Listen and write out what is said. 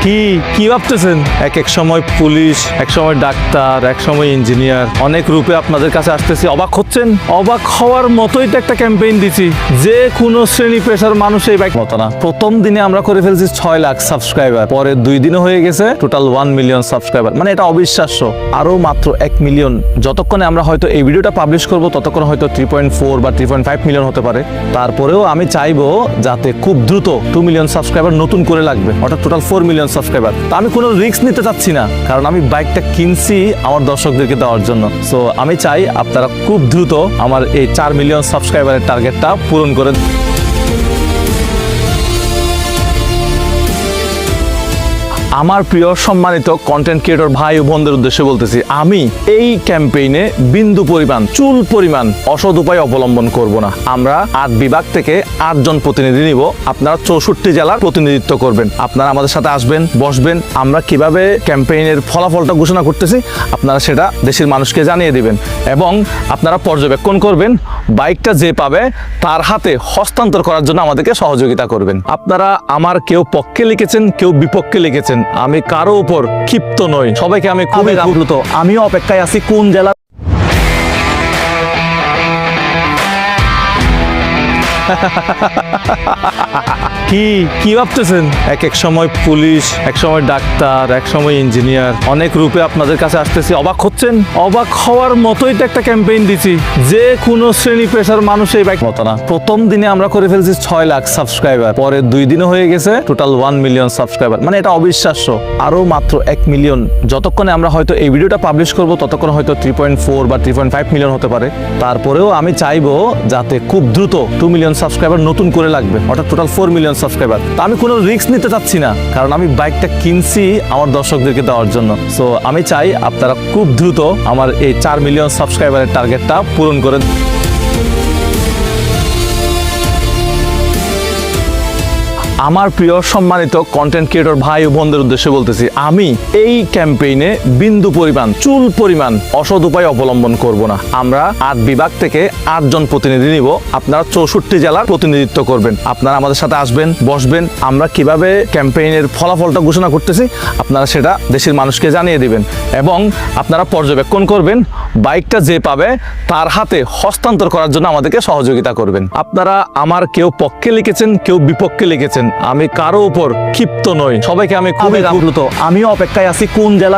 কি কি ভাবতেছেন? এক এক সময় পুলিশ, এক সময় ডাক্তার, এক সময় ইঞ্জিনিয়ার, অনেক রূপে আপনাদের কাছে আসতেছি। অবাক হচ্ছেন? অবাক হওয়ার মতোই তো একটা ক্যাম্পেইন দিছি, যে কোনো শ্রেণী পেশার মানুষ এই বাইক মতো না। প্রথম দিনে আমরা করে ফেলছি 6 লাখ সাবস্ক্রাইবার, পরে 2 দিনে হয়ে গেছে টোটাল 1 মিলিয়ন সাবস্ক্রাইবার। মানে এটা অবিশ্বাস্য। আরো মাত্র 1 মিলিয়ন, যতক্ষণে আমরা হয়তো এই ভিডিওটা পাবলিশ করব ততক্ষণ হয়তো 3.4 বা 3.5 মিলিয়ন হতে পারে। তারপরেও আমি চাইবো যাতে খুব দ্রুত 2 মিলিয়ন সাবস্ক্রাইবার নতুন করে লাগবে, অর্থাৎ টোটাল 4 মিলিয়ন সাবস্ক্রাইবার। তা আমি কোনো রিস্ক নিতে চাচ্ছি না, কারণ আমি বাইকটা কিনছি আমার দর্শকদেরকে দেওয়ার জন্য। সো আমি চাই আপনারা খুব দ্রুত আমার এই 4 মিলিয়ন সাবস্ক্রাইবারের টার্গেটটা পূরণ করে। আমার প্রিয় সম্মানিত কন্টেন্ট ক্রিয়েটর ভাই ও বোনদের উদ্দেশ্যে বলতেছি, আমি এই ক্যাম্পেইনে বিন্দু পরিমাণ, চুল পরিমাণ অসৎ উপায় অবলম্বন করব না। আমরা 8 বিভাগ থেকে 8 জন প্রতিনিধি নিব। আপনারা 64 জেলার প্রতিনিধিত্ব করবেন। আপনারা আমাদের সাথে আসবেন, বসবেন। আমরা কিভাবে ক্যাম্পেইনের ফলাফলটা ঘোষণা করতেছি আপনারা সেটা দেশের মানুষকে জানিয়ে দিবেন, এবং আপনারা পর্যবেক্ষণ করবেন। বাইকটা যে পাবে তার হাতে হস্তান্তর করার জন্য আমাদেরকে সহযোগিতা করবেন। আপনারা আমার কেউ পক্ষে লিখেছেন, কেউ বিপক্ষে লিখেছেন, আমি কারো উপর ক্ষিপ্ত নই। সবাইকে আমি খুবই আপ্লুত। আমিও অপেক্ষায় আছি কোন জেলা। কি কি ভাবতেছেন? এক এক সময় পুলিশ, এক সময় ডাক্তার, এক সময় ইঞ্জিনিয়ার, অনেক রূপে আপনাদের কাছে আসতেছি। অবাক হচ্ছেন? অবাক হওয়ার মতোই তো একটা ক্যাম্পেইন দিছি, যে কোনো শ্রেণী পেশার মানুষ এই বাইক মতো না। প্রথম দিনে আমরা করে ফেলছি 6 লাখ সাবস্ক্রাইবার, পরে 2 দিনে হয়ে গেছে টোটাল 1 মিলিয়ন সাবস্ক্রাইবার। মানে এটা অবিশ্বাস্য। আরো মাত্র 1 মিলিয়ন, যতক্ষণে আমরা হয়তো এই ভিডিওটা পাবলিশ করব ততক্ষণ হয়তো 3.4 বা 3.5 মিলিয়ন হতে পারে। তারপরেও আমি চাইবো যাতে খুব দ্রুত 2 মিলিয়ন সাবস্ক্রাইবার নতুন করে লাগবে, অর্থাৎ টোটাল 4 মিলিয়ন সাবস্ক্রাইবার। তা আমি কোনো রিস্ক নিতে চাচ্ছি না, কারণ আমি বাইকটা কিনছি আমার দর্শকদেরকে দেওয়ার জন্য। সো আমি চাই আপনারা খুব দ্রুত আমার এই 4 মিলিয়ন সাবস্ক্রাইবারের টার্গেটটা পূরণ করে। আমার প্রিয় সম্মানিত কন্টেন্ট ক্রিয়েটর ভাই ও বোনদের উদ্দেশ্যে বলতেছি, আমি এই ক্যাম্পেইনে বিন্দু পরিমাণ, চুল পরিমাণ অসৎ উপায় অবলম্বন করব না। আমরা 8 বিভাগ থেকে 8 জন প্রতিনিধি নিব। আপনারা 64 জেলার প্রতিনিধিত্ব করবেন। আপনারা আমাদের সাথে আসবেন, বসবেন। আমরা কিভাবে ক্যাম্পেইনের ফলাফলটা ঘোষণা করতেছি আপনারা সেটা দেশের মানুষকে জানিয়ে দিবেন, এবং আপনারা পর্যবেক্ষণ করবেন। বাইকটা যে পাবে তার হাতে হস্তান্তর করার জন্য আমাদেরকে সহযোগিতা করবেন। আপনারা আমার কেউ পক্ষে লিখেছেন, কেউ বিপক্ষে লিখেছেন, আমি কারো উপর ক্ষিপ্ত নই। সবাইকে আমি খুবই আপ্লুত। আমিও অপেক্ষায় আছি কোন জেলা